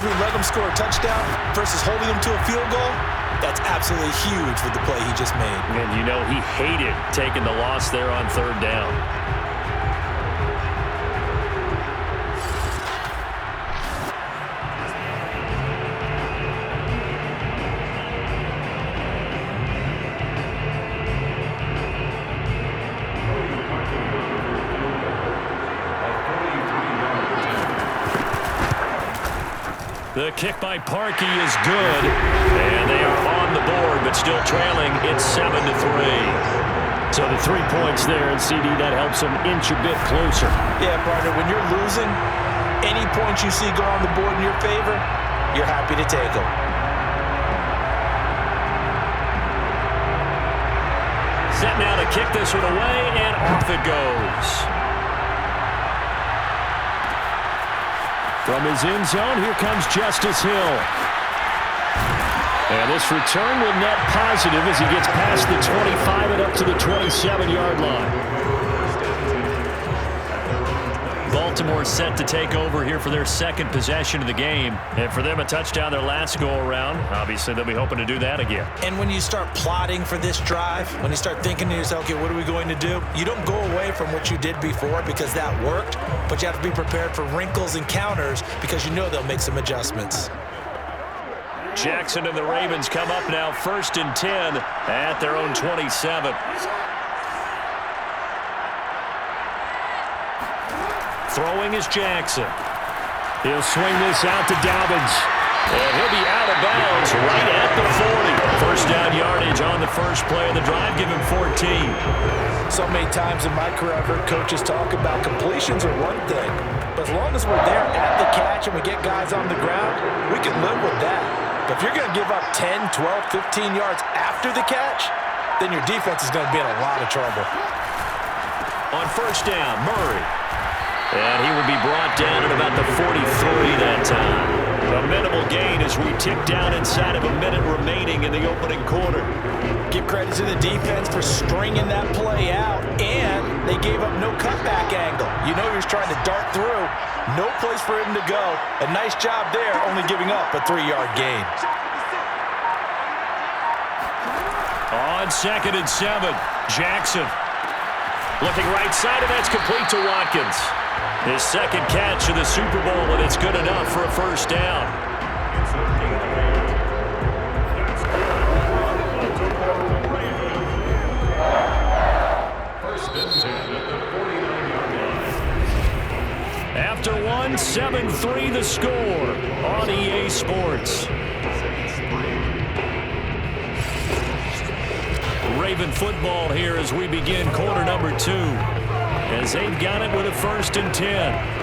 We let him score a touchdown versus holding him to a field goal. That's absolutely huge with the play he just made. And you know he hated taking the loss there on third down. The kick by Parkey is good, and they are on the board, but still trailing. It's 7-3. So the 3 points there, and CD, that helps them inch a bit closer. Yeah, partner, when you're losing, any points you see go on the board in your favor, you're happy to take them. Set now to kick this one away, and off it goes. From his end zone, here comes Justice Hill. And this return will net positive as he gets past the 25 and up to the 27-yard line. Baltimore set to take over here for their second possession of the game. And for them, a touchdown their last go-around. Obviously, they'll be hoping to do that again. And when you start plotting for this drive, when you start thinking to yourself, okay, what are we going to do? You don't go away from what you did before because that worked, but you have to be prepared for wrinkles and counters because you know they'll make some adjustments. Jackson and the Ravens come up now 1st and 10 at their own 27. Throwing is Jackson. He'll swing this out to Dobbins. And he'll be out of bounds right at the 40. First down yardage on the first play of the drive. Give him 14. So many times in my career, I've heard coaches talk about completions are one thing. But as long as we're there at the catch and we get guys on the ground, we can live with that. But if you're going to give up 10, 12, 15 yards after the catch, then your defense is going to be in a lot of trouble. On first down, Murray. And he will be brought down at about the 43 that time. A minimal gain as we tick down inside of a minute remaining in the opening quarter. Give credit to the defense for stringing that play out, and they gave up no cutback angle. You know he was trying to dart through. No place for him to go. A nice job there, only giving up a 3-yard gain. On 2nd and 7, Jackson. Looking right side, and that's complete to Watkins. His second catch of the Super Bowl, and it's good enough for a first down. After one, 7-3 the score on EA Sports. Raven football here as we begin quarter number 2. As they've got it with a 1st and 10.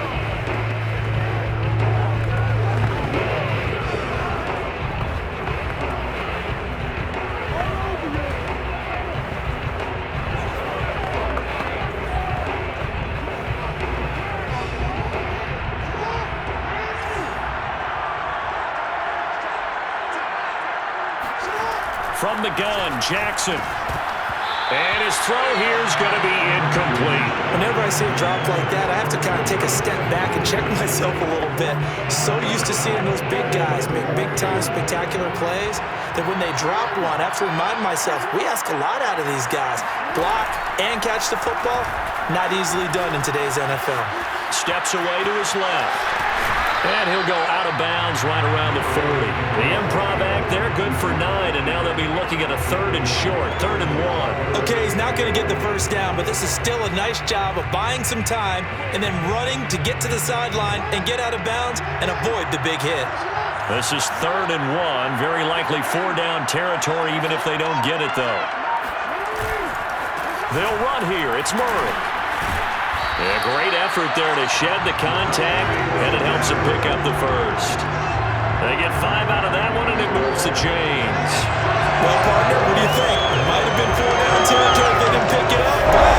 From the gun, Jackson. And his throw here is going to be incomplete. Whenever I see a drop like that, I have to kind of take a step back and check myself a little bit. So used to seeing those big guys make big-time spectacular plays that when they drop one, I have to remind myself, we ask a lot out of these guys. Block and catch the football, not easily done in today's NFL. Steps away to his left. And he'll go out of bounds right around the 40. The improv act there, good for 9, and now they'll be looking at a 3rd and short, 3rd and 1. Okay, he's not going to get the first down, but this is still a nice job of buying some time and then running to get to the sideline and get out of bounds and avoid the big hit. This is 3rd and 1, very likely 4-down territory even if they don't get it, though. They'll run here. It's Murray. A great effort there to shed the contact, and it helps them pick up the first. They get 5 out of that one, and it moves the chains. Well, partner, what do you think? It might have been 4-down territory if they didn't pick it up, but...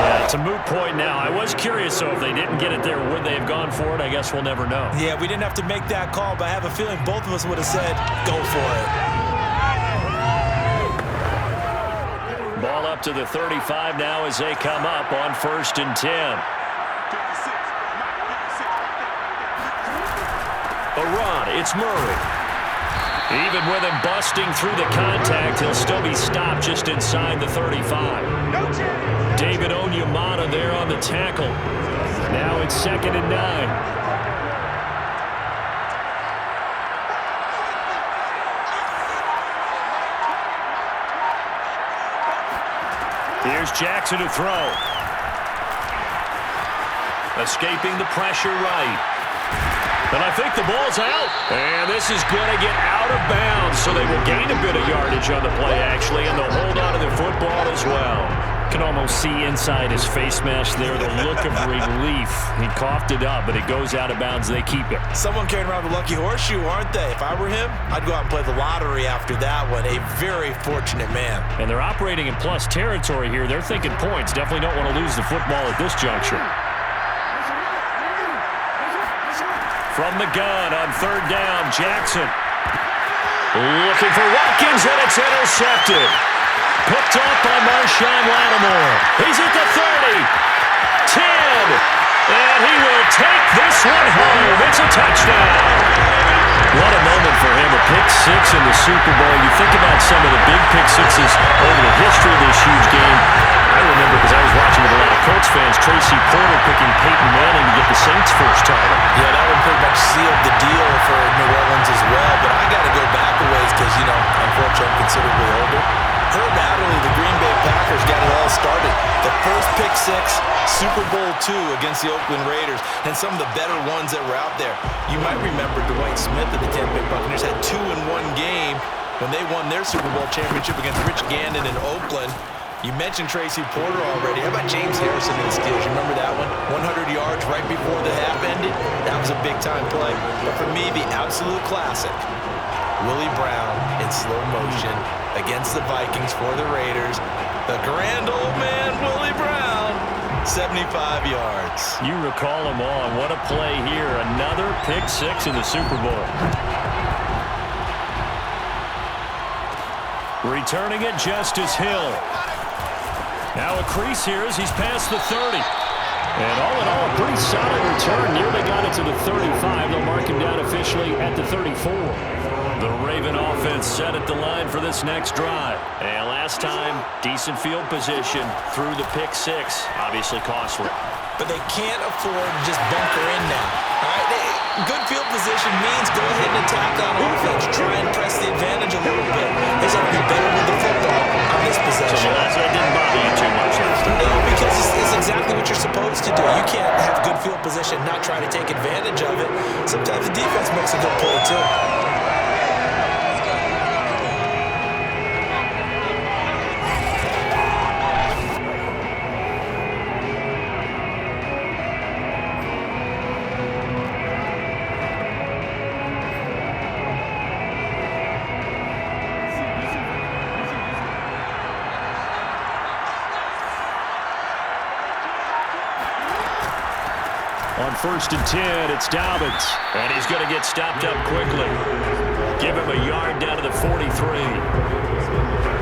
Yeah, it's a moot point now. I was curious, so if they didn't get it there, would they have gone for it? I guess we'll never know. Yeah, we didn't have to make that call, but I have a feeling both of us would have said, go for it. Ball up to the 35 now as they come up on 1st and 10. A run. It's Murray. Even with him busting through the contact, he'll still be stopped just inside the 35. David Onyemata there on the tackle. Now it's 2nd and 9. Here's Jackson to throw. Escaping the pressure right. And I think the ball's out. And this is going to get out of bounds, so they will gain a bit of yardage on the play, actually, and they'll hold on to the football as well. Can almost see inside his face mask there the look of relief. He coughed it up, but it goes out of bounds. They keep it. Someone carrying around the lucky horseshoe, aren't they? If I were him, I'd go out and play the lottery after that one. A very fortunate man. And they're operating in plus territory here. They're thinking points. Definitely don't want to lose the football at this juncture. From the gun on 3rd down, Jackson. Looking for Watkins, and it's intercepted. Picked up by Marshawn Lattimore. He's at the 30. 10. And he will take this one home. It's a touchdown. What a moment for him. A pick 6 in the Super Bowl. You think about some of the big pick 6s over the history of this huge game. I remember, because I was watching with a lot of Colts fans, Tracy Porter picking Peyton Manning to get the Saints' first title. Yeah, that one pretty much sealed the deal for New Orleans as well. But I got to go back a ways because, unfortunately, I'm considerably older. Herb Adderley, the Green Bay Packers, got it all started. The first pick 6, Super Bowl II against the Oakland Raiders, and some of the better ones that were out there. You might remember Dwight Smith of the Tampa Bay Buccaneers had 2 in one game when they won their Super Bowl championship against Rich Gannon in Oakland. You mentioned Tracy Porter already. How about James Harrison in the Steelers? You remember that one? 100 yards right before the half ended? That was a big-time play. But for me, the absolute classic, Willie Brown in slow motion against the Vikings for the Raiders. The grand old man, Willie Brown, 75 yards. You recall them all. What a play here. Another pick 6 in the Super Bowl. Returning it, Justice Hill. Now a crease here as he's past the 30. And all in all, a pretty solid return. Nearly got it to the 35. They'll mark him down officially at the 34. The Raven offense set at the line for this next drive. And last time, decent field position through the pick 6. Obviously costly. But they can't afford to just bunker in now. All right? Good field position means go ahead and attack on offense. Try and press the advantage a little bit. They have to be better with the football on this possession. So that didn't bother you too much last time? No, because it's exactly what you're supposed to do. You can't have good field position, not try to take advantage of it. Sometimes the defense makes a good play, too. On 1st and 10, it's Dobbins. And he's going to get stopped up quickly. Give him a yard down to the 43.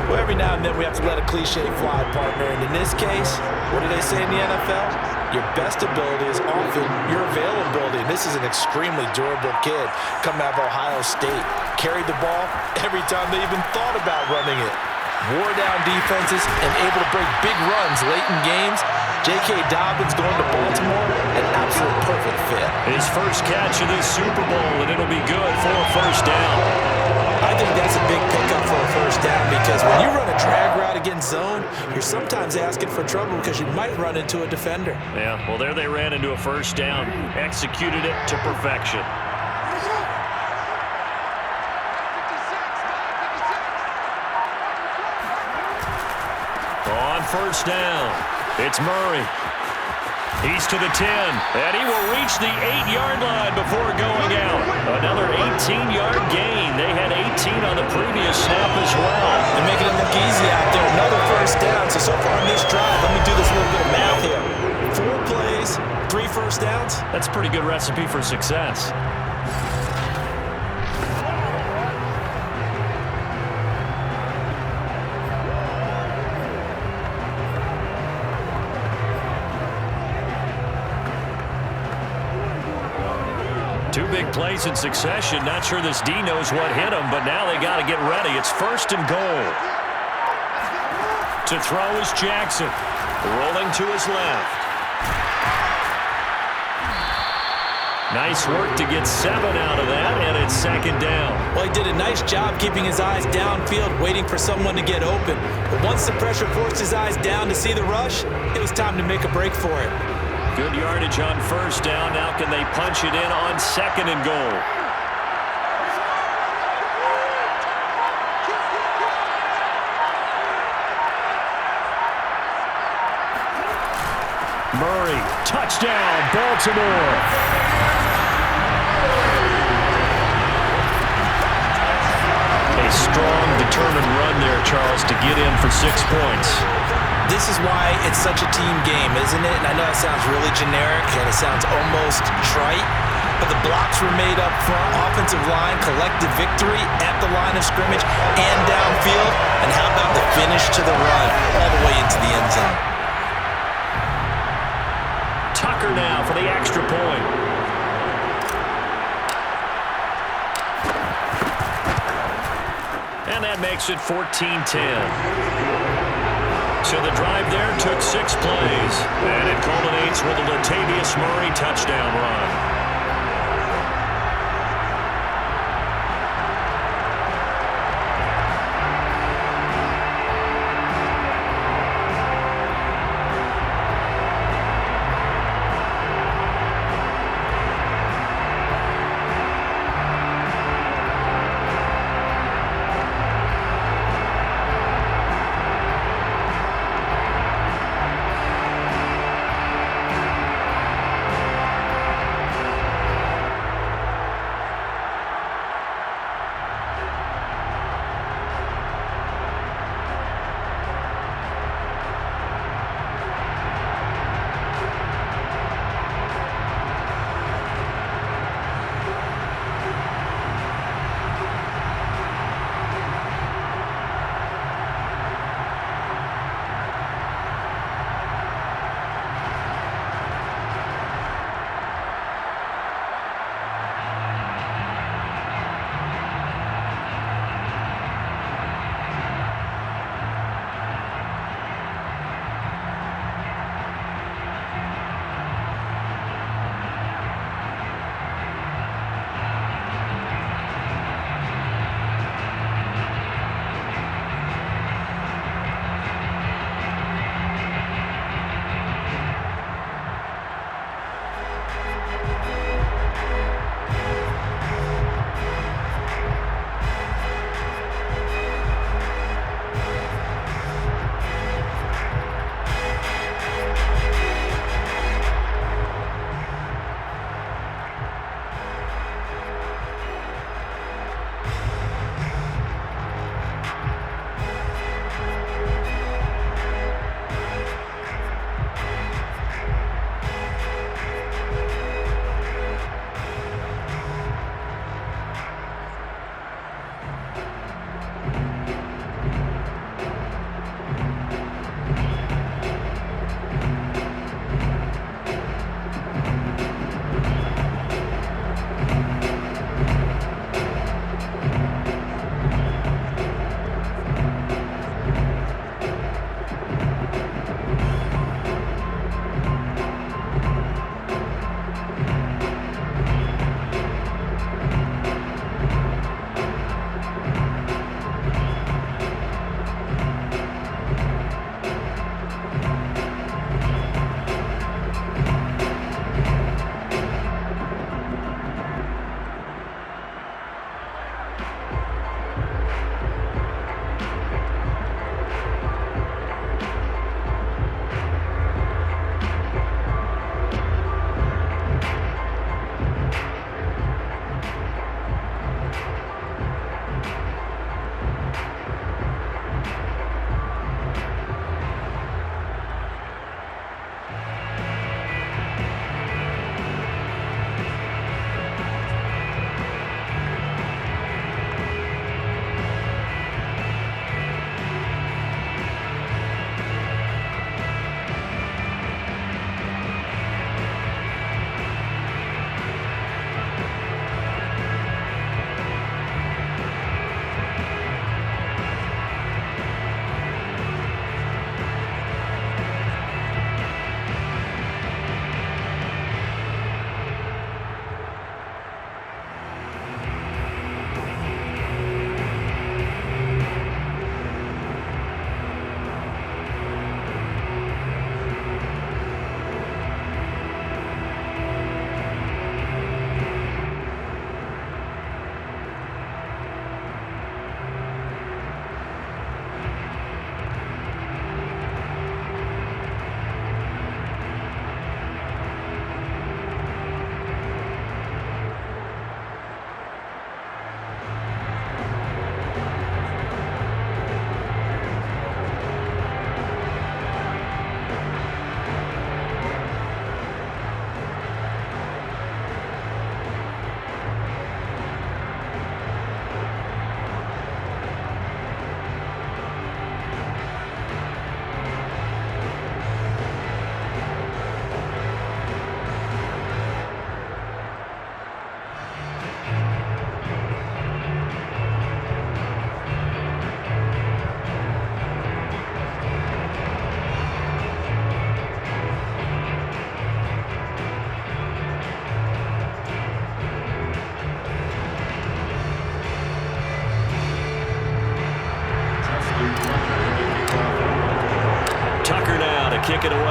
Well, every now and then we have to let a cliche fly, partner. And in this case, what do they say in the NFL? Your best ability is often your availability. And this is an extremely durable kid coming out of Ohio State. Carried the ball every time they even thought about running it. Wore down defenses and able to break big runs late in games. J.K. Dobbins going to Baltimore, an absolute perfect fit. His first catch of this Super Bowl, and it'll be good for a first down. I think that's a big pickup for a first down because when you run a drag route against zone, you're sometimes asking for trouble because you might run into a defender. Yeah, well, there they ran into a first down. Executed it to perfection. On first down, it's Murray. He's to the 10, and he will reach the 8-yard line before going out. Another 18-yard gain. They had 18 on the previous snap as well. They're making it look easy out there. Another first down. So far on this drive, let me do this little bit of math here. 4 plays, 3 first downs. That's a pretty good recipe for success. Two big Big plays in succession. Not sure this D knows what hit him, but now they got to get ready. It's 1st and goal. To throw is Jackson. Rolling to his left. Nice work to get 7 out of that, and it's 2nd down. Well, he did a nice job keeping his eyes downfield, waiting for someone to get open. But once the pressure forced his eyes down to see the rush, it was time to make a break for it. Good yardage on 1st down. Now can they punch it in on 2nd and goal? Murray, touchdown, Baltimore. A strong, determined run there, Charles, to get in for 6 points. This is why it's such a team game, isn't it? And I know it sounds really generic and it sounds almost trite, but the blocks were made up front, offensive line, collective victory at the line of scrimmage and downfield. And how about the finish to the run all the way into the end zone? Tucker now for the extra point. And that makes it 14-10. So the drive there took 6 plays, and it culminates with a Latavius Murray touchdown run.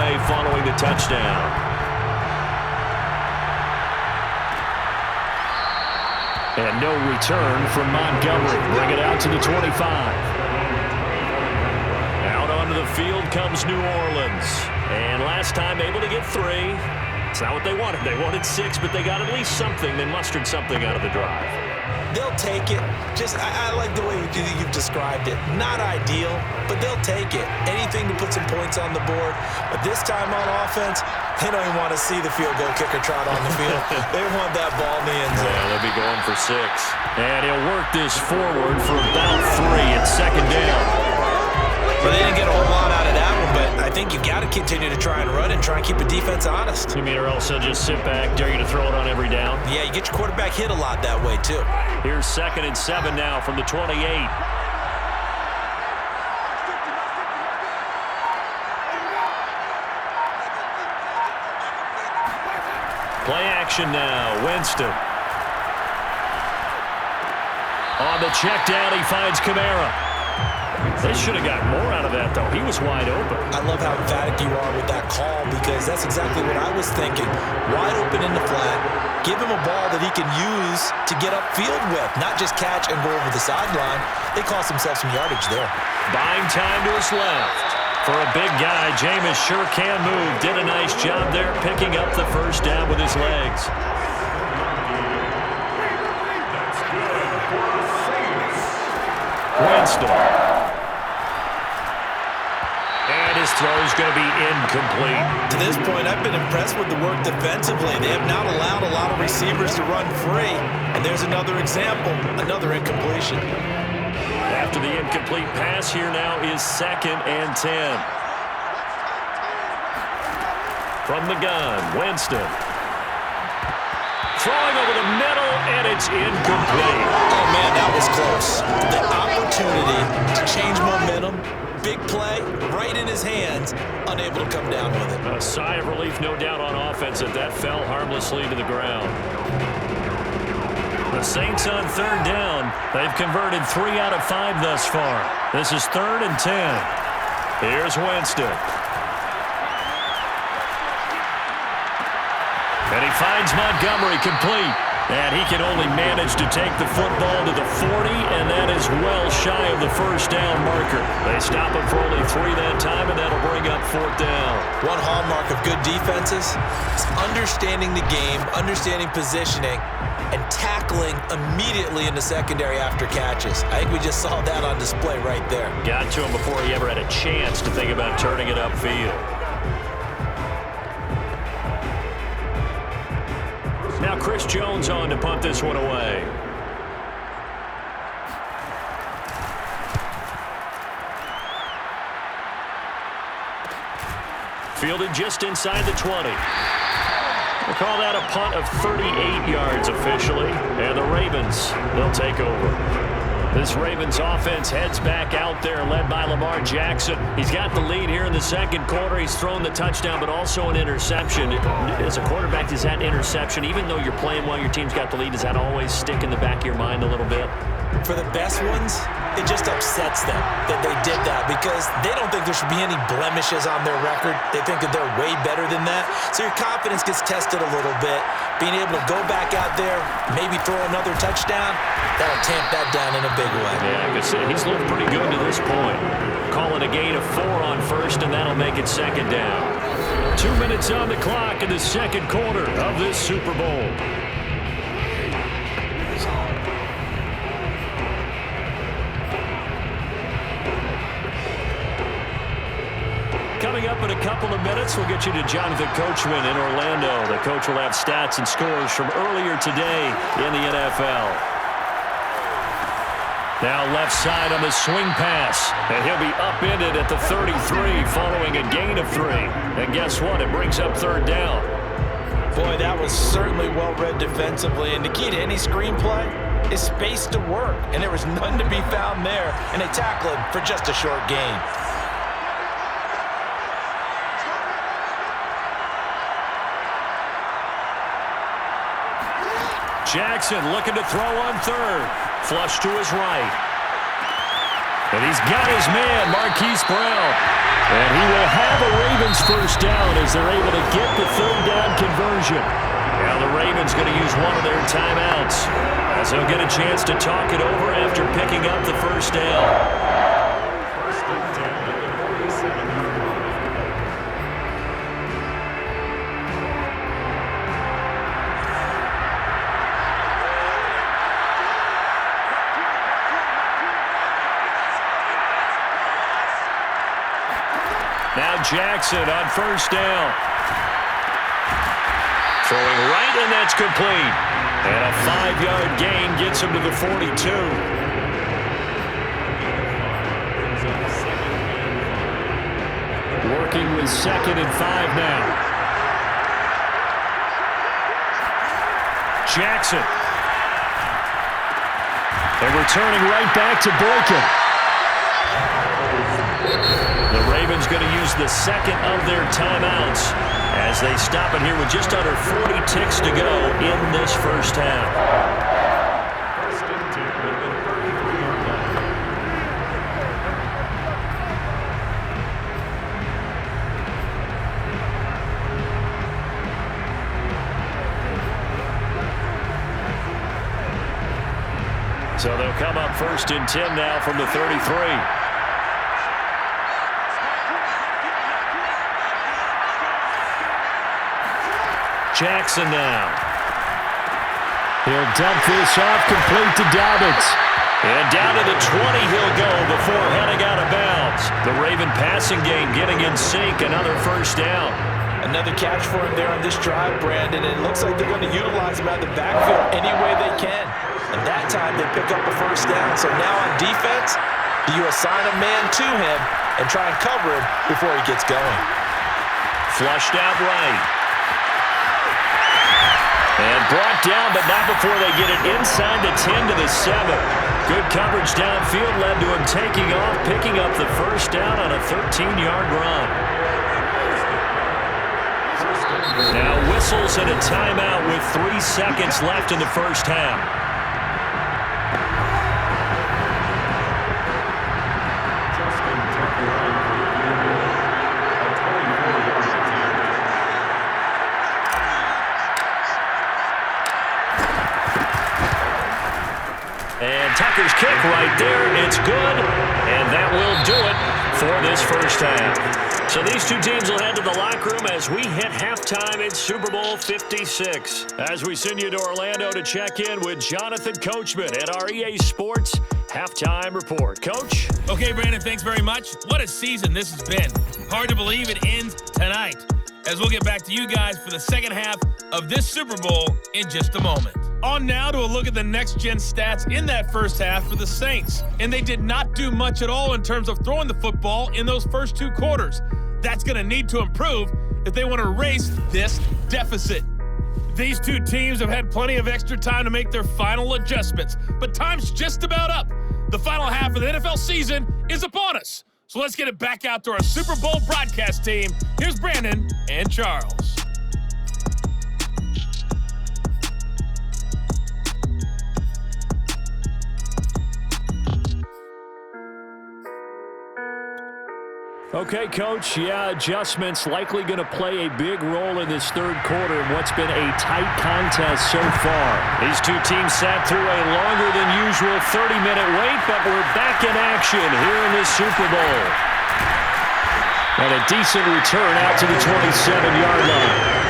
away following the touchdown. And no return from Montgomery. Bring it out to the 25. Out onto the field comes New Orleans. And last time able to get 3. It's not what they wanted. They wanted 6, but they got at least something. They mustered something out of the drive. They'll take it. I like the way you've described it. Not ideal, but they'll take it. Anything to put some points on the board. But this time on offense, they don't even want to see the field goal kicker trot on the field. They want that ball in the end zone. Yeah, they'll be going for 6. And he'll work this forward for about 3 at second down. Well, they didn't get a whole lot out of that one, but I think you got to continue to try and run and try and keep the defense honest. You mean or else they'll just sit back, dare you to throw it on every down? Yeah, you get your quarterback hit a lot that way, too. Here's 2nd and 7 now from the 28. Play action now. Winston. On the check down, he finds Kamara. They should have got more out of that, though. He was wide open. I love how emphatic you are with that call because that's exactly what I was thinking. Wide open in the flat. Give him a ball that he can use to get upfield with, not just catch and go over the sideline. They cost themselves some yardage there. Buying time to his left. For a big guy, Jameis sure can move. Did a nice job there picking up the first down with his legs. Winston. His throw is going to be incomplete. To this point, I've been impressed with the work defensively. They have not allowed a lot of receivers to run free. And there's another example, another incompletion. After the incomplete pass, here now is 2nd and 10. From the gun, Winston. Throwing over the middle, and it's incomplete. Oh, man, that was close. The opportunity to change momentum. Big play, right in his hands, unable to come down with it. A sigh of relief, no doubt, on offense that fell harmlessly to the ground. The Saints on 3rd down. They've converted 3 out of 5 thus far. This is 3rd and 10. Here's Winston. And he finds Montgomery complete. And he can only manage to take the football to the 40, and that is well shy of the first down marker. They stop him for only 3 that time, and that'll bring up 4th down. One hallmark of good defenses is understanding the game, understanding positioning, and tackling immediately in the secondary after catches. I think we just saw that on display right there. Got to him before he ever had a chance to think about turning it upfield. Now Chris Jones on to punt this one away. Fielded just inside the 20. We'll call that a punt of 38 yards officially. And the Ravens, they'll take over. This Ravens offense heads back out there, led by Lamar Jackson. He's got the lead here in the 2nd quarter. He's thrown the touchdown, but also an interception. As a quarterback, does that interception, even though you're playing while your team's got the lead, does that always stick in the back of your mind a little bit? For the best ones, it just upsets them that they did that because they don't think there should be any blemishes on their record. They think that they're way better than that. So your confidence gets tested a little bit. Being able to go back out there, maybe throw another touchdown, that'll tamp that down in a big way. Yeah, I can see he's looked pretty good to this point. Calling a gain of 4 on 1st, and that'll make it 2nd down. 2 minutes on the clock in the 2nd quarter of this Super Bowl. Coming up in a couple of minutes, we'll get you to Jonathan Coachman in Orlando. The coach will have stats and scores from earlier today in the NFL. Now left side on the swing pass, and he'll be upended at the 33 following a gain of 3. And guess what? It brings up 3rd down. Boy, that was certainly well-read defensively, and the key to any screenplay is space to work, and there was none to be found there, and they tackle him for just a short gain. Jackson looking to throw on 3rd. Flush to his right. And he's got his man, Marquise Brown. And he will have a Ravens first down as they're able to get the third down conversion. Now the Ravens going to use one of their timeouts as they'll get a chance to talk it over after picking up the first down. Now Jackson on first down. Throwing right, and that's complete. And a 5-yard gain gets him to the 42. Working with 2nd and 5 now. Jackson. And returning right back to Boykin. The Ravens going to use the second of their timeouts as they stop it here with just under 40 ticks to go in this first half. So they'll come up 1st and 10 now from the 33. Jackson now. He'll dump this off, complete to Dobbins. And down to the 20 he'll go before heading out of bounds. The Raven passing game getting in sync, another first down. Another catch for him there on this drive, Brandon, and it looks like they're going to utilize him out of the backfield any way they can. And that time they pick up a first down. So now on defense, do you assign a man to him and try and cover him before he gets going? Flushed out right. And brought down, but not before they get it inside the 10 to the 7. Good coverage downfield led to him taking off, picking up the first down on a 13-yard run. Now whistles and a timeout with 3 seconds left in the first half. Tucker's kick right there. It's good, and that will do it for this first half. So these two teams will head to the locker room as we hit halftime in Super Bowl 56. As we send you to Orlando to check in with Jonathan Coachman at our EA Sports Halftime Report. Coach? Okay, Brandon, thanks very much. What a season this has been. Hard to believe it ends tonight, as we'll get back to you guys for the second half of this Super Bowl in just a moment. On now to a look at the next-gen stats in that first half for the Saints. And they did not do much at all in terms of throwing the football in those first 2 quarters. That's going to need to improve if they want to erase this deficit. These two teams have had plenty of extra time to make their final adjustments, but time's just about up. The final half of the NFL season is upon us. So let's get it back out to our Super Bowl broadcast team. Here's Brandon and Charles. Okay, Coach, adjustments likely going to play a big role in this third quarter in what's been a tight contest so far. These two teams sat through a longer than usual 30-minute wait, but we're back in action here in this Super Bowl. And a decent return out to the 27-yard line.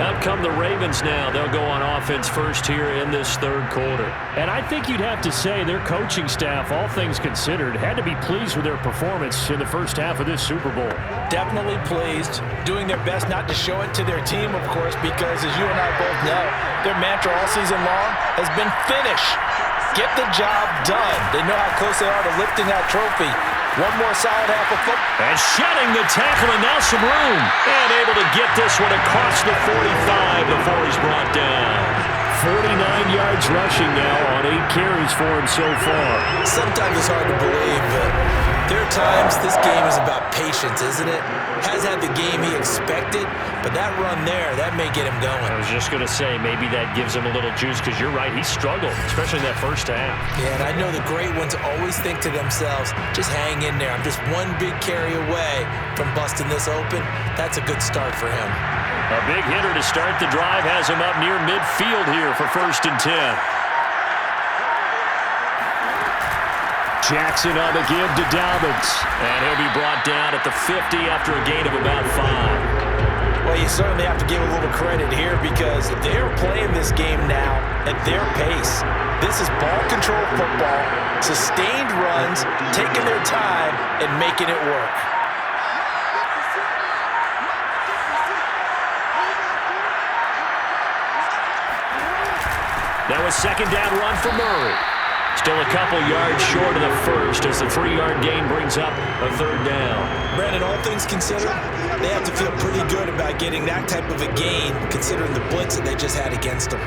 Out come the Ravens now. They'll go on offense first here in this third quarter. And I think you'd have to say their coaching staff, all things considered, had to be pleased with their performance in the first half of this Super Bowl. Definitely pleased, doing their best not to show it to their team, of course, because as you and I both know, their mantra all season long has been finish. Get the job done. They know how close they are to lifting that trophy. One more solid half of football. And shedding the tackle, and now some room. And able to get this one across the 45 before he's brought down. 49 yards rushing now on 8 carries for him so far. Sometimes it's hard to believe, but There are times this game is about patience, isn't it? Has had the game he expected, but that run there, that may get him going. I was just going to say, maybe that gives him a little juice, because you're right, he struggled, especially in that first half. Yeah, and I know the great ones always think to themselves, just hang in there. I'm just one big carry away from busting this open. That's a good start for him. A big hitter to start the drive has him up near midfield here for 1st and 10. Jackson on the give to Dobbins. And he'll be brought down at the 50 after a gain of about 5. Well, you certainly have to give a little credit here because they're playing this game now at their pace. This is ball control football, sustained runs, taking their time and making it work. Now a 2nd down run for Murray. Still a couple yards short of the first as the 3-yard gain brings up a 3rd down. Brandon, all things considered, they have to feel pretty good about getting that type of a gain considering the blitz that they just had against them.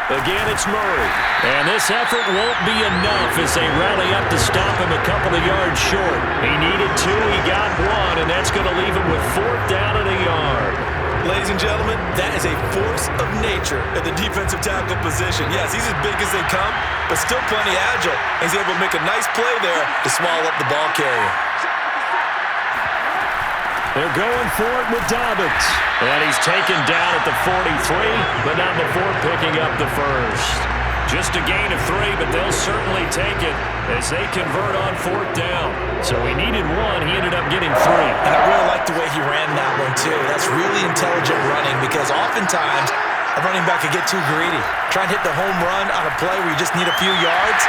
Again, it's Murray. And this effort won't be enough as they rally up to stop him a couple of yards short. He needed 2, he got 1, and that's going to leave him with 4th down and a yard. Ladies and gentlemen, that is a force of nature at the defensive tackle position. Yes, he's as big as they come, but still plenty agile. He's able to make a nice play there to swallow up the ball carrier. They're going for it with Dobbins. And he's taken down at the 43, but not before picking up the first. Just a gain of 3, but they'll certainly take it as they convert on 4th down. So he needed 1. He ended up getting 3. And I really like the way he ran that one, too. That's really intelligent running because oftentimes a running back could get too greedy. Try and hit the home run on a play where you just need a few yards.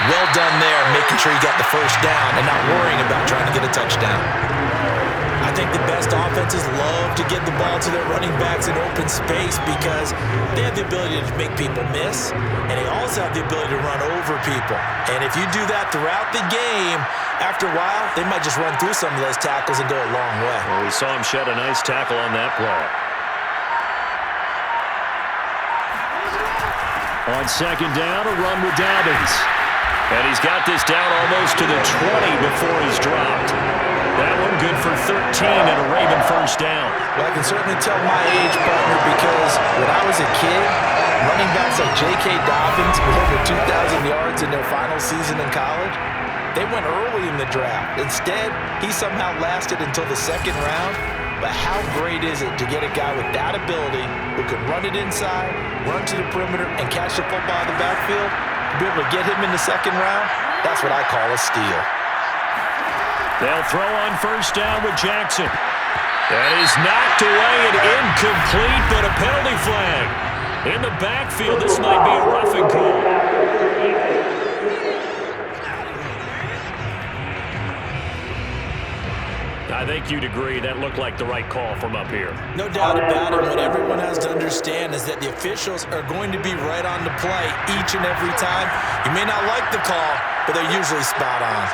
Well done there, making sure you got the first down and not worrying about trying to get a touchdown. I think the best offenses love to get the ball to their running backs in open space because they have the ability to make people miss, and they also have the ability to run over people. And if you do that throughout the game, after a while, they might just run through some of those tackles and go a long way. Well, we saw him shed a nice tackle on that play. On 2nd down, a run with Dobbins. And he's got this down almost to the 20 before he's dropped. That one good for 13 and a Raven 1st down. Well, I can certainly tell my age, partner, because when I was a kid, running backs like J.K. Dobbins with over 2,000 yards in their final season in college, they went early in the draft. Instead, he somehow lasted until the 2nd round. But how great is it to get a guy with that ability who can run it inside, run to the perimeter, and catch the football in the backfield? To be able to get him in the 2nd round, that's what I call a steal. They'll throw on 1st down with Jackson. That is knocked away and incomplete, but a penalty flag. In the backfield, this might be a roughing call. I think you'd agree that looked like the right call from up here. No doubt about it. What everyone has to understand is that the officials are going to be right on the play each and every time. You may not like the call, but they're usually spot on.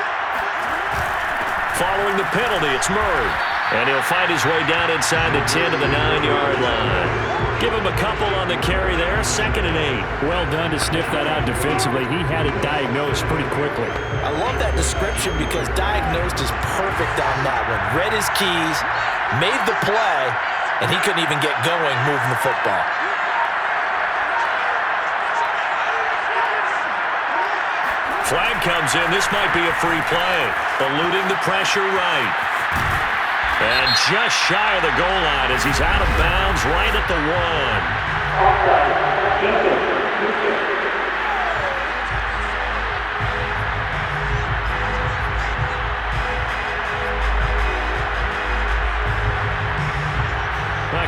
Following the penalty, it's Murray. And he'll find his way down inside the 10 to the 9-yard line. Give him a couple on the carry there, 2nd and 8. Well done to sniff that out defensively. He had it diagnosed pretty quickly. I love that description because diagnosed is perfect on that one. Read his keys, made the play, and he couldn't even get going moving the football. Flag comes in. This might be a free play. Eluding the pressure right. And just shy of the goal line as he's out of bounds right at the 1.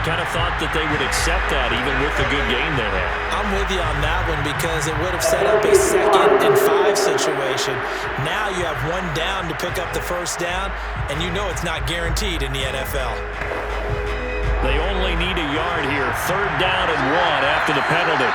I kind of thought that they would accept that even with the good game they had. I'm with you on that one because it would have set up a 2nd and 5 situation. Now you have 1 down to pick up the first down, and you know it's not guaranteed in the NFL. They only need a yard here. 3rd down and 1 after the penalty.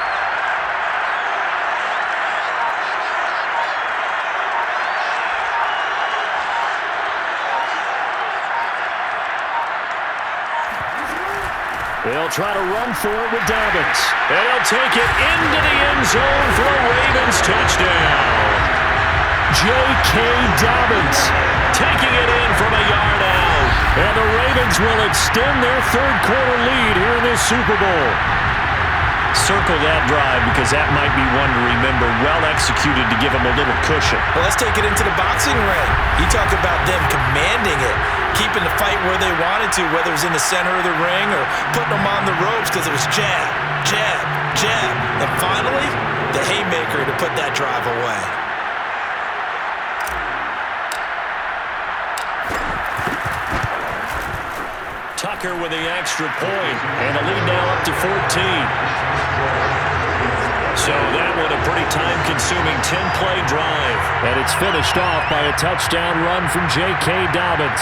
They'll try to run for it with Dobbins. And he'll take it into the end zone for a Ravens touchdown. J.K. Dobbins taking it in from a yard out. And the Ravens will extend their 3rd quarter lead here in this Super Bowl. Circle that drive because that might be one to remember. Well executed to give them a little cushion. Well, let's take it into the boxing ring. You talk about them commanding it, keeping the fight where they wanted to, whether it was in the center of the ring or putting them on the ropes because it was jab, jab, jab. And finally, the haymaker to put that drive away. Tucker with the extra point, and a lead now up to 14. So that was a pretty time-consuming 10-play drive. And it's finished off by a touchdown run from J.K. Dobbins.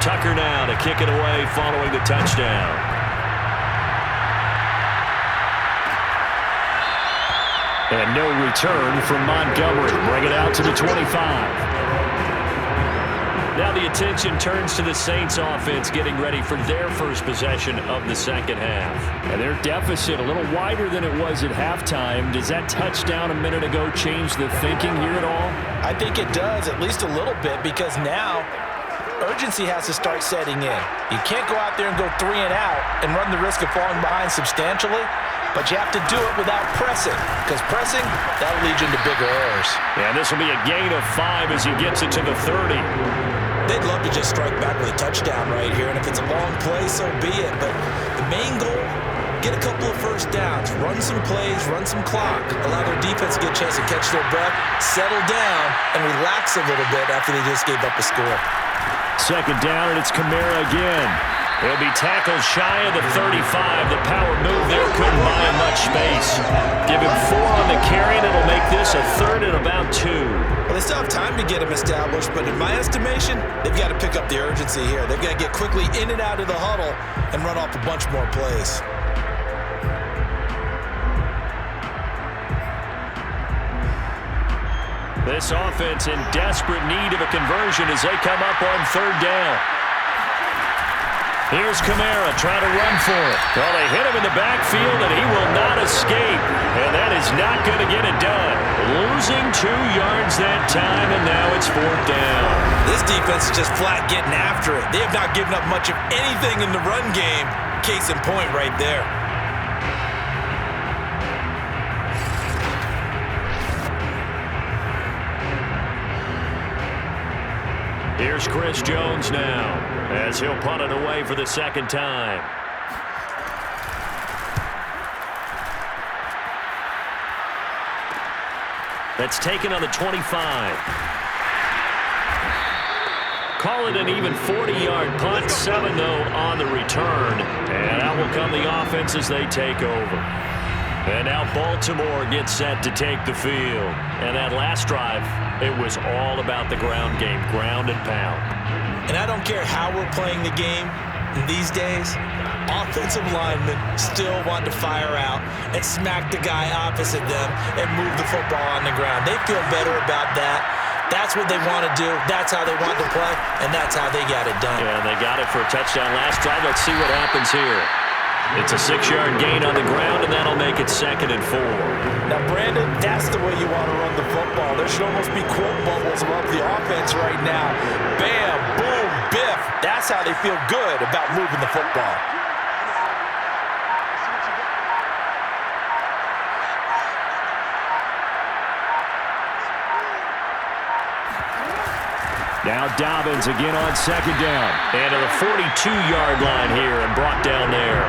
Tucker now to kick it away following the touchdown. And no return from Montgomery. Bring it out to the 25. Now the attention turns to the Saints offense getting ready for their first possession of the second half. And their deficit a little wider than it was at halftime. Does that touchdown a minute ago change the thinking here at all? I think it does, at least a little bit, because now urgency has to start setting in. You can't go out there and go 3 and out and run the risk of falling behind substantially, but you have to do it without pressing, because pressing, that'll lead you into bigger errors. And this will be a gain of 5 as he gets it to the 30. They'd love to just strike back with a touchdown right here, and if it's a long play, so be it. But the main goal, get a couple of first downs, run some plays, run some clock, allow their defense to get a chance to catch their breath, settle down, and relax a little bit after they just gave up a score. 2nd down, and it's Kamara again. He'll be tackled shy of the 35. The power move there couldn't buy him much space. Give him 4 on the carry, and it'll make this a 3rd and about 2. Well, they still have time to get him established, but in my estimation, they've got to pick up the urgency here. They've got to get quickly in and out of the huddle and run off a bunch more plays. This offense in desperate need of a conversion as they come up on 3rd down. Here's Kamara trying to run for it. Well, they hit him in the backfield, and he will not escape. And that is not going to get it done. Losing 2 yards that time, and now it's 4th down. This defense is just flat getting after it. They have not given up much of anything in the run game. Case in point right there. Here's Chris Jones now as he'll punt it away for the 2nd time. That's taken on the 25. Call it an even 40-yard punt, 7 though on the return. And out will come the offense as they take over. And now Baltimore gets set to take the field. And that last drive, it was all about the ground game, ground and pound. And I don't care how we're playing the game these days, offensive linemen still want to fire out and smack the guy opposite them and move the football on the ground. They feel better about that. That's what they want to do. That's how they want to play, and that's how they got it done. Yeah, they got it for a touchdown last drive. Let's see what happens here. It's a 6-yard gain on the ground, and that'll make it 2nd and 4. Now, Brandon, that's the way you want to run the football. There should almost be quote bubbles above the offense right now. Bam, boom, biff. That's how they feel good about moving the football. Now Dobbins again on second down. And to the 42-yard line here and brought down there.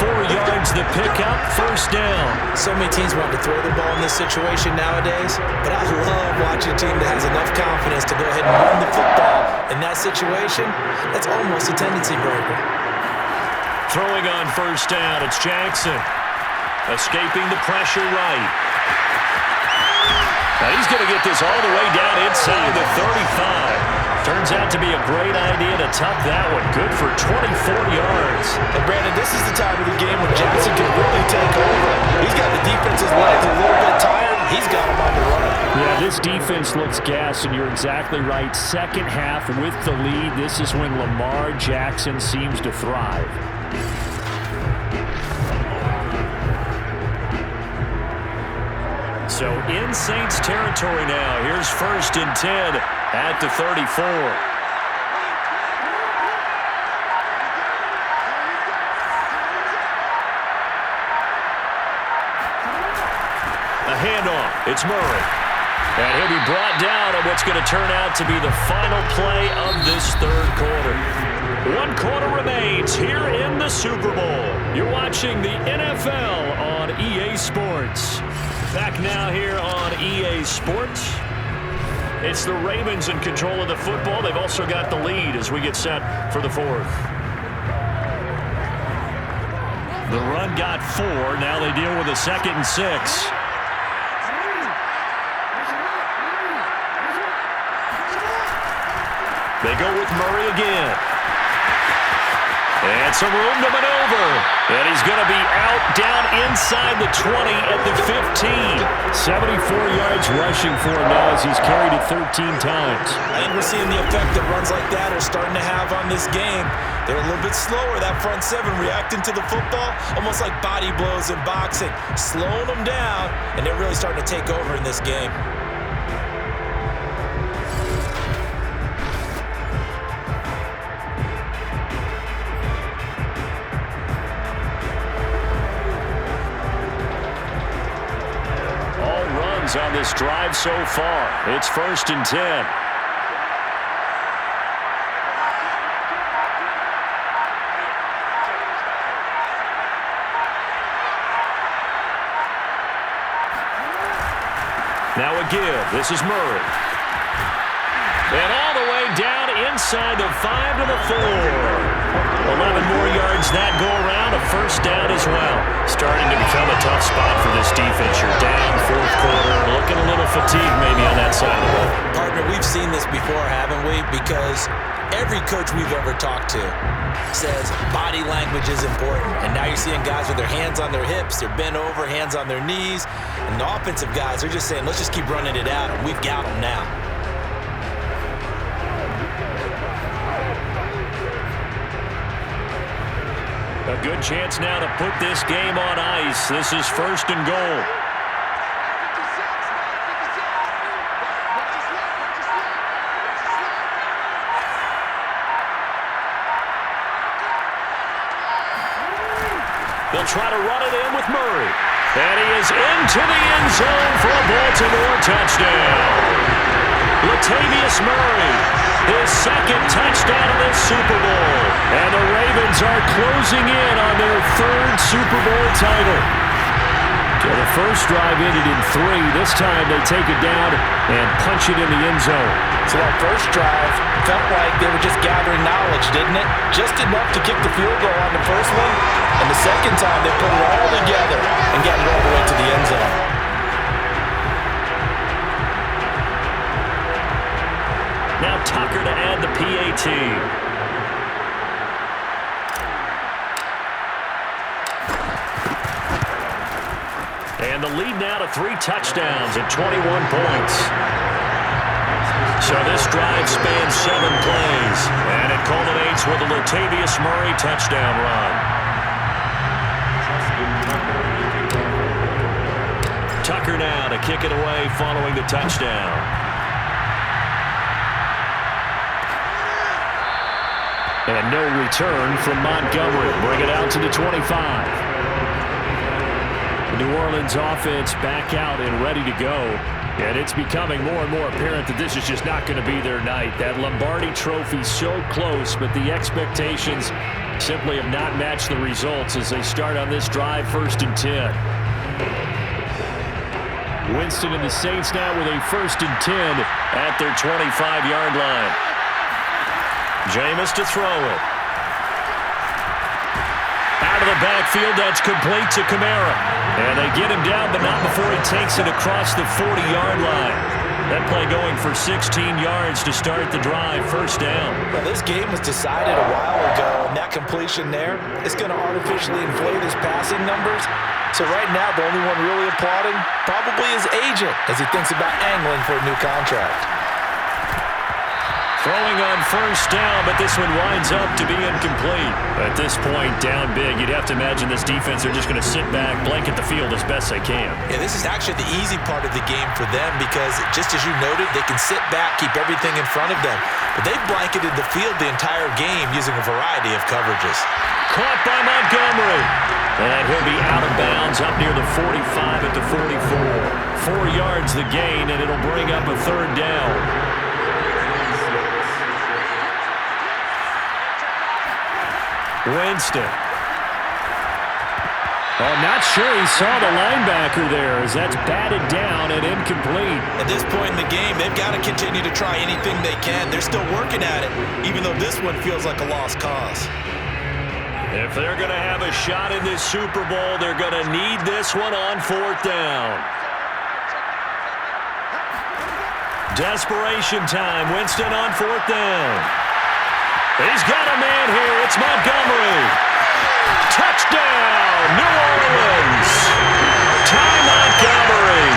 4 yards the pickup, first down. So many teams want to throw the ball in this situation nowadays, but I love watching a team that has enough confidence to go ahead and run the football. In that situation, that's almost a tendency breaker. Throwing on first down, it's Jackson. Escaping the pressure right. Now he's going to get this all the way down inside the 35. Turns out to be a great idea to tuck that one. Good for 24 yards. And Brandon, this is the time of the game when Jackson can really take over. He's got the defense's legs a little bit tired. He's got them on the run. Yeah, this defense looks gassed, and you're exactly right. Second half with the lead, this is when Lamar Jackson seems to thrive. So in Saints territory now. Here's 1st and 10 at the 34. A handoff. It's Murray. And he'll be brought down on what's going to turn out to be the final play of this third quarter. 1 quarter remains here in the Super Bowl. You're watching the NFL on EA Sports. Back now here on EA Sports. It's the Ravens in control of the football. They've also got the lead as we get set for the 4th. The run got 4. Now they deal with a 2nd and 6. They go with Murray again. And some room to maneuver. And he's going to be out down inside the 20 at the 15. 74 yards rushing for him now as he's carried it 13 times. I think we're seeing the effect that runs like that are starting to have on this game. They're a little bit slower, that front 7, reacting to the football, almost like body blows in boxing, slowing them down, and they're really starting to take over in this game. On this drive so far. It's 1st and 10. Now a give. This is Murray. And all the way down inside the 5 to the 4. 11 more yards that go around, a first down as well. Starting to become a tough spot for this defense. You're down 4th quarter, looking a little fatigued maybe on that side of the ball. Partner, we've seen this before, haven't we? Because every coach we've ever talked to says body language is important. And now you're seeing guys with their hands on their hips, they're bent over, hands on their knees. And the offensive guys are just saying, let's just keep running it out, and we've got them now. A good chance now to put this game on ice. This is 1st and goal. They'll try to run it in with Murray. And he is into the end zone for a Baltimore touchdown. Latavius Murray, his 2nd touchdown of this Super Bowl. And the Ravens are closing in on their 3rd Super Bowl title. So the first drive ended in 3. This time they take it down and punch it in the end zone. So that first drive felt like they were just gathering knowledge, didn't it? Just enough to kick the field goal on the first one. And the second time they put it all together and got it all the way to the end zone. Now Tucker to add the PAT. And the lead now to 3 touchdowns and 21 points. So this drive spans 7 plays. And it culminates with a Latavius Murray touchdown run. Tucker now to kick it away following the touchdown. And no return from Montgomery. Bring it out to the 25. The New Orleans offense back out and ready to go. And it's becoming more and more apparent that this is just not going to be their night. That Lombardi trophy so close, but the expectations simply have not matched the results as they start on this drive, 1st and 10. Winston and the Saints now with a 1st and 10 at their 25-yard line. Jameis to throw it. Out of the backfield, that's complete to Kamara. And they get him down, but not before he takes it across the 40-yard line. That play going for 16 yards to start the drive, 1st down. Well, this game was decided a while ago, and that completion there is going to artificially inflate his passing numbers. So right now, the only one really applauding probably his agent as he thinks about angling for a new contract. Throwing on 1st down, but this one winds up to be incomplete. At this point, down big, you'd have to imagine this defense, they're just going to sit back, blanket the field as best they can. Yeah, this is actually the easy part of the game for them because, just as you noted, they can sit back, keep everything in front of them. But they've blanketed the field the entire game using a variety of coverages. Caught by Montgomery. And he'll be out of bounds up near the 45 at the 44. 4 yards the gain, and it'll bring up a 3rd down. Winston. Oh, not sure he saw the linebacker there as that's batted down and incomplete. At this point in the game, they've got to continue to try anything they can. They're still working at it, even though this one feels like a lost cause. If they're going to have a shot in this Super Bowl, they're going to need this one on 4th down. Desperation time. Winston on 4th down. He's got a man here. It's Montgomery. Touchdown, New Orleans. Ty Montgomery,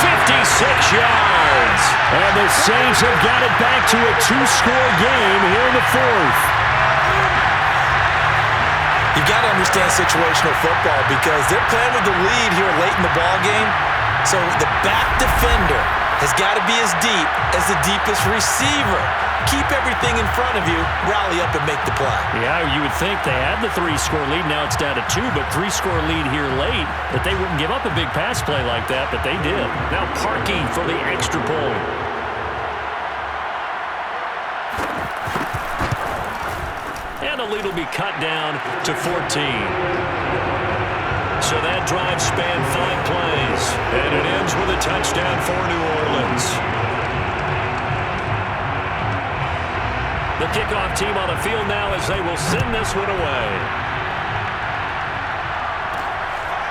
56 yards. And the Saints have got it back to a 2-score game here in the 4th. You've got to understand situational football because they're playing with the lead here late in the ball game. So the back defender has got to be as deep as the deepest receiver. Keep everything in front of you, rally up and make the play. Yeah, you would think they had the 3-score lead. Now it's down to 2, but 3-score lead here late. That they wouldn't give up a big pass play like that, but they did. Now Parkey for the extra point. And the lead will be cut down to 14. So that drive spanned 5 plays. And it ends with a touchdown for New Orleans. The kickoff team on the field now as they will send this one away.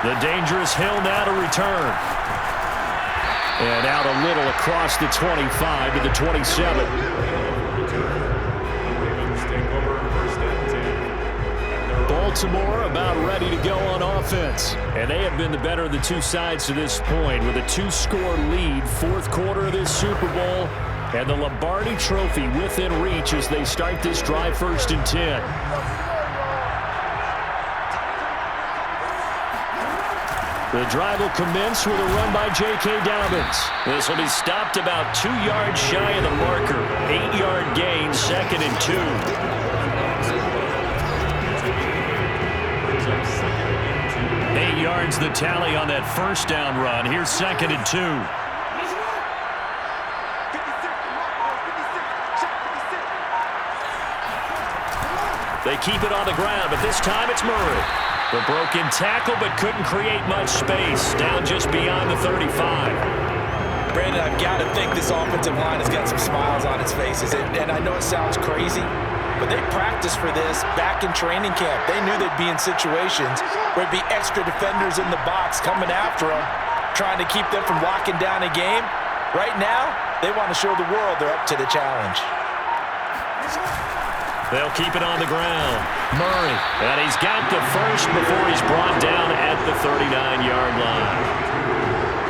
The dangerous Hill now to return. And out a little across the 25 to the 27. Baltimore about ready to go on offense. And they have been the better of the two sides to this point with a 2-score lead, 4th quarter of this Super Bowl. And the Lombardi trophy within reach as they start this drive, 1st and 10. The drive will commence with a run by J.K. Dobbins. This will be stopped about 2 yards shy of the marker. 8-yard gain, 2nd and 2. 8 yards the tally on that 1st down run. Here's 2nd and 2. They keep it on the ground, but this time it's Murray. The broken tackle, but couldn't create much space. Down just beyond the 35. Brandon, I've got to think this offensive line has got some smiles on its faces. And I know it sounds crazy, but they practiced for this back in training camp. They knew they'd be in situations where it'd be extra defenders in the box coming after them, trying to keep them from locking down a game. Right now, they want to show the world they're up to the challenge. They'll keep it on the ground. Murray, and he's got the first before he's brought down at the 39-yard line.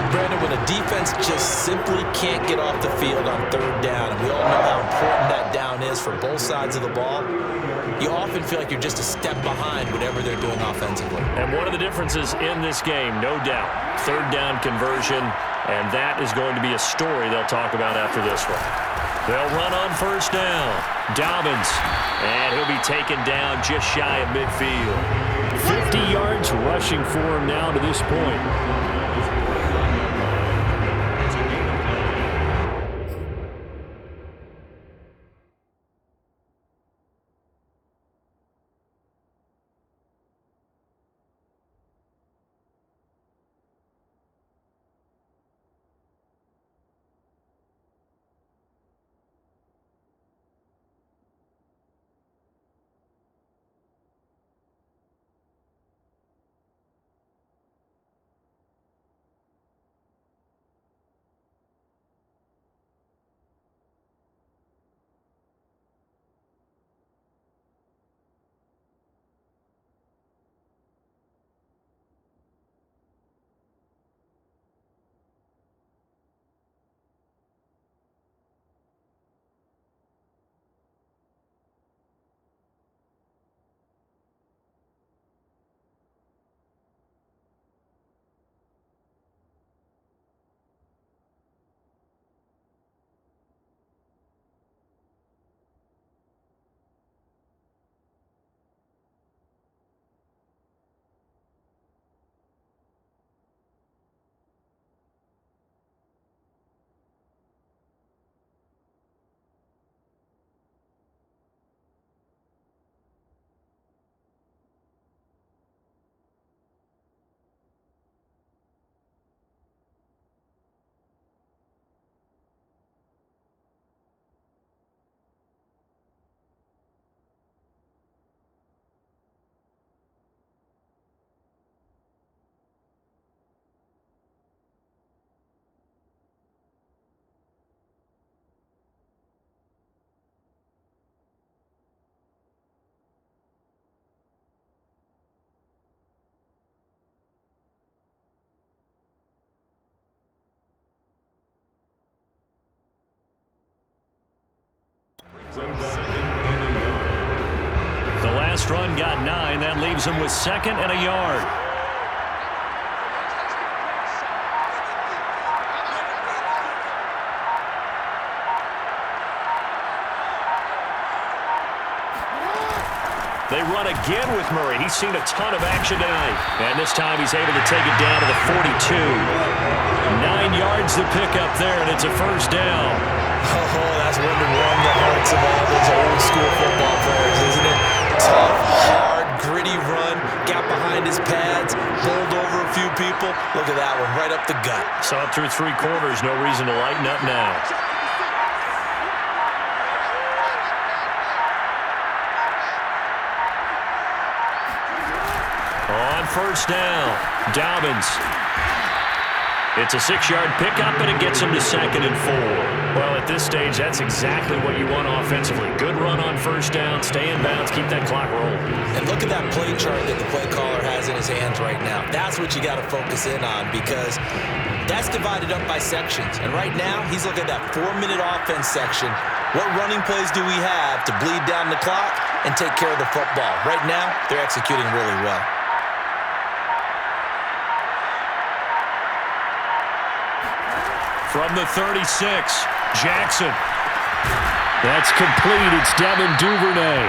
Brandon, when a defense just simply can't get off the field on 3rd down, and we all know how important that down is for both sides of the ball, you often feel like you're just a step behind whatever they're doing offensively. And one of the differences in this game, no doubt, 3rd down conversion, and that is going to be a story they'll talk about after this one. They'll run on 1st down. Dobbins, and he'll be taken down just shy of midfield. 50 yards rushing for him now to this point. first run got 9. That leaves him with 2nd and a yard. They run again with Murray. He's seen a ton of action tonight. And this time he's able to take it down to the 42. 9 yards to pick up there, and it's a first down. Oh, that's one to warm the hearts of all those old school football players, isn't it? Tough, hard, gritty run. Got behind his pads, bowled over a few people. Look at that one, right up the gut. Saw it through 3 quarters. No reason to lighten up now. On first down, Dobbins. It's a 6-yard pickup, and it gets him to 2nd and 4. Well, at this stage, that's exactly what you want offensively. Good run on first down, stay in bounds, keep that clock rolling. And look at that play chart that the play caller has in his hands right now. That's what you got to focus in on, because that's divided up by sections. And right now, he's looking at that 4-minute offense section. What running plays do we have to bleed down the clock and take care of the football? Right now, they're executing really well. From the 36, Jackson. That's complete. It's Devin Duvernay.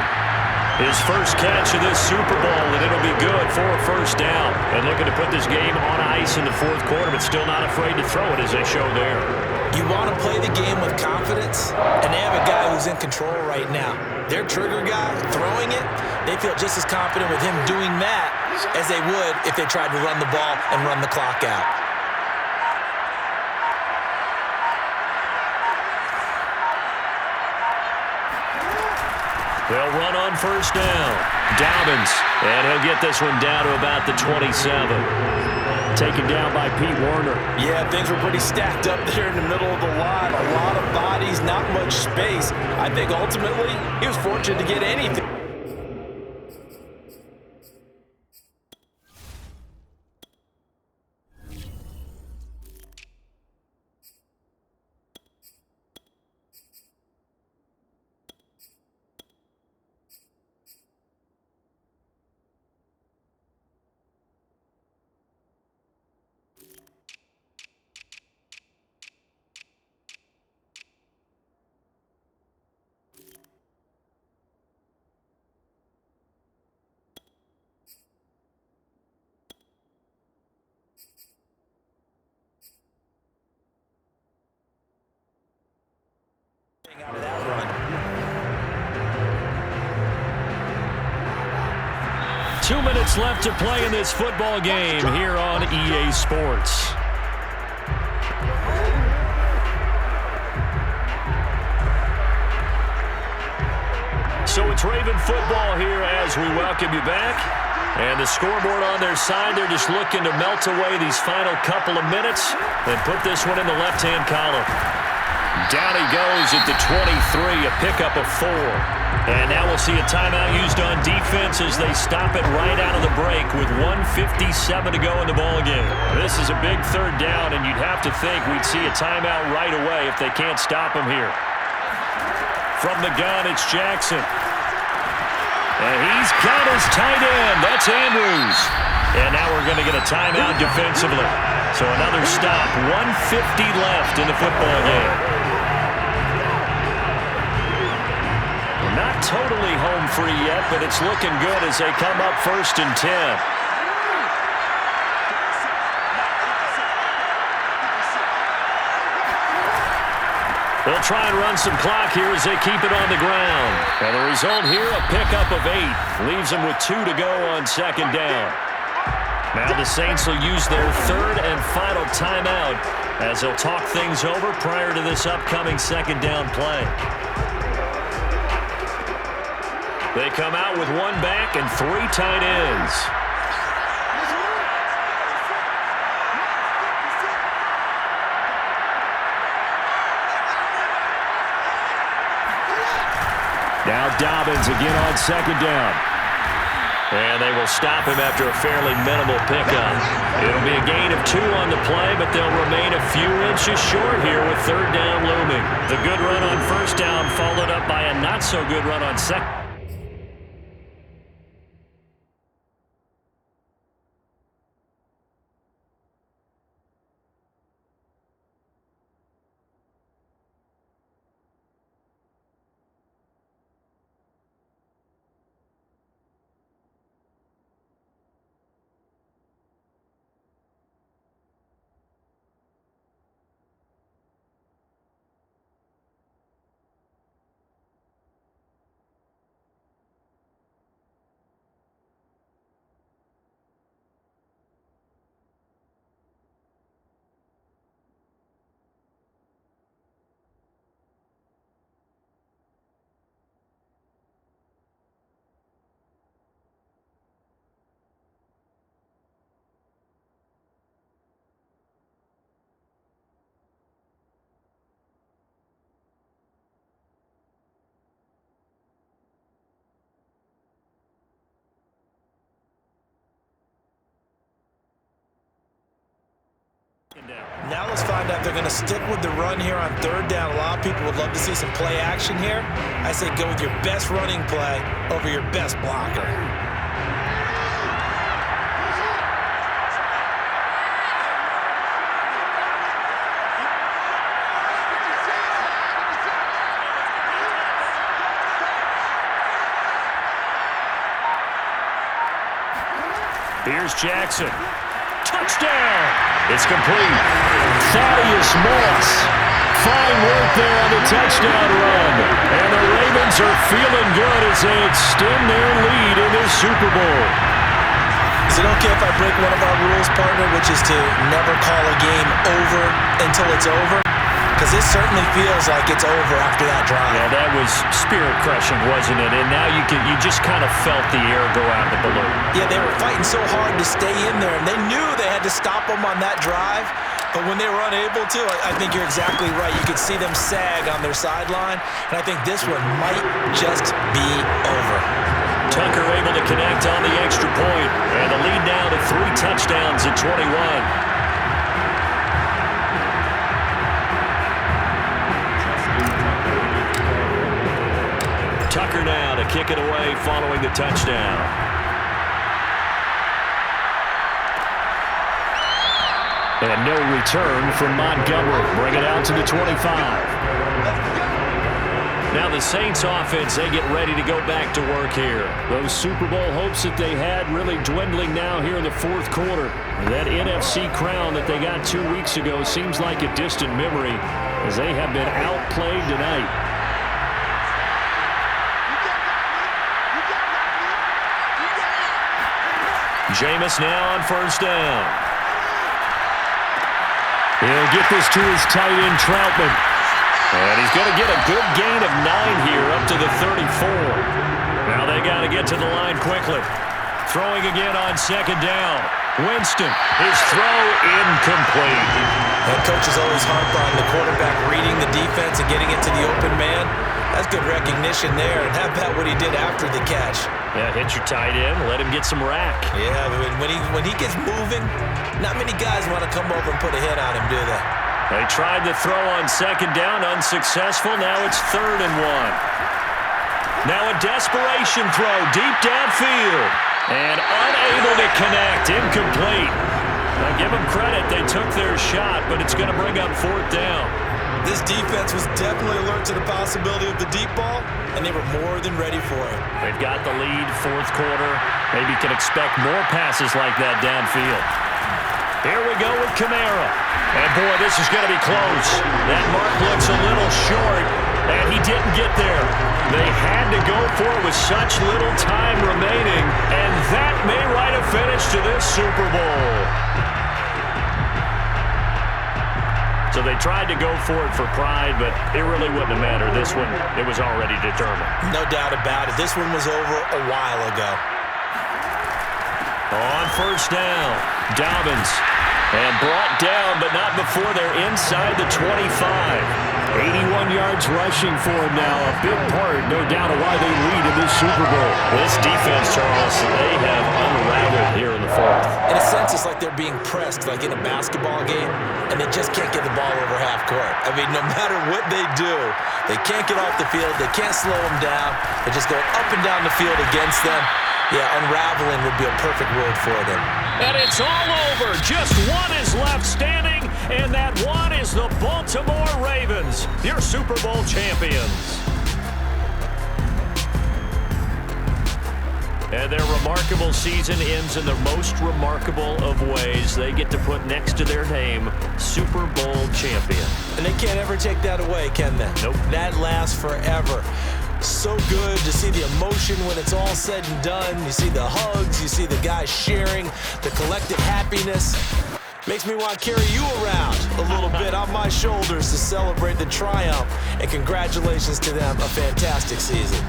His first catch of this Super Bowl, and it'll be good for a first down. And looking to put this game on ice in the 4th quarter, but still not afraid to throw it as they show there. You want to play the game with confidence, and they have a guy who's in control right now. Their trigger guy, throwing it, they feel just as confident with him doing that as they would if they tried to run the ball and run the clock out. They'll run on first down. Dobbins, and he'll get this one down to about the 27. Taken down by Pete Werner. Yeah, things were pretty stacked up there in the middle of the line. A lot of bodies, not much space. I think ultimately he was fortunate to get anything. Out of that run. 2 minutes left to play in this football game here on EA Sports. So it's Raven football here as we welcome you back. And the scoreboard on their side, they're just looking to melt away these final couple of minutes and put this one in the left-hand column. Down he goes at the 23, a pickup of 4. And now we'll see a timeout used on defense as they stop it right out of the break with 1:57 to go in the ballgame. This is a big 3rd down, and you'd have to think we'd see a timeout right away if they can't stop him here. From the gun, it's Jackson. And he's got his tight end. That's Andrews. And now we're going to get a timeout defensively. So another stop, 1:50 left in the football game. Not totally home free yet, but it's looking good as they come up 1st and 10. They'll try and run some clock here as they keep it on the ground. And the result here, a pickup of 8. Leaves them with 2 to go on 2nd down. Now the Saints will use their 3rd and final timeout as they'll talk things over prior to this upcoming 2nd down play. They come out with 1 back and 3 tight ends. Now Dobbins again on 2nd down. And they will stop him after a fairly minimal pickup. It'll be a gain of 2 on the play, but they'll remain a few inches short here with 3rd down looming. The good run on 1st down followed up by a not-so-good run on 2nd. Now let's find out if they're going to stick with the run here on third down. A lot of people would love to see some play action here. I say go with your best running play over your best blocker. Here's Jackson. Touchdown! It's complete. Thaddeus Moss. Fine work there on the touchdown run. And the Ravens are feeling good as they extend their lead in this Super Bowl. Is it okay if I break one of our rules, partner, which is to never call a game over until it's over? Because this certainly feels like it's over after that drive. Yeah, that was spirit-crushing, wasn't it? And now you just kind of felt the air go out of the balloon. Yeah, they were fighting so hard to stay in there, and they knew they had to stop them on that drive. But when they were unable to, I think you're exactly right. You could see them sag on their sideline, and I think this one might just be over. Tucker able to connect on the extra point, and the lead now to 3 touchdowns at 21. Tucker now to kick it away following the touchdown. And no return from Montgomery. Bring it out to the 25. Now the Saints offense, they get ready to go back to work here. Those Super Bowl hopes that they had really dwindling now here in the fourth quarter. That NFC crown that they got 2 weeks ago seems like a distant memory as they have been outplayed tonight. Jameis now on first down. He'll get this to his tight end, Troutman. And he's going to get a good gain of 9 here up to the 34. Now they got to get to the line quickly. Throwing again on second down. Winston, his throw incomplete. That coach is always harp on the quarterback reading the defense and getting it to the open man. That's good recognition there. And how about what he did after the catch? Yeah, hit your tight end, let him get some rack. Yeah, when he gets moving, not many guys want to come over and put a hit on him, do they? They tried to throw on second down, unsuccessful. Now it's 3rd and 1. Now a desperation throw deep downfield. And unable to connect, incomplete. Now give them credit, they took their shot, but it's going to bring up 4th down. This defense was definitely alert to the possibility of the deep ball, and they were more than ready for it. They've got the lead, fourth quarter. Maybe can expect more passes like that downfield. Here we go with Kamara. And boy, this is going to be close. That mark looks a little short, and he didn't get there. They had to go for it with such little time remaining, and that may write a finish to this Super Bowl. So they tried to go for it for pride, but it really wouldn't have mattered. This one, it was already determined. No doubt about it. This one was over a while ago. On first down, Dobbins. And brought down, but not before they're inside the 25. 81 yards rushing for him now. A big part, no doubt, of why they lead in this Super Bowl. This defense, Charles, they have unraveled here in the fourth. In a sense, it's like they're being pressed, like in a basketball game, and they just can't get the ball over half court. I mean, no matter what they do, they can't get off the field. They can't slow them down. They're just going up and down the field against them. Yeah, unraveling would be a perfect word for them. And it's all over. Just one is left standing, and that one is the Baltimore Ravens, your Super Bowl champions. And their remarkable season ends in the most remarkable of ways. They get to put next to their name, Super Bowl champion. And they can't ever take that away, can they? Nope. That lasts forever. So good to see the emotion when it's all said and done. You see the hugs, you see the guys sharing, the collective happiness. Makes me want to carry you around a little bit on my shoulders to celebrate the triumph. And congratulations to them, a fantastic season.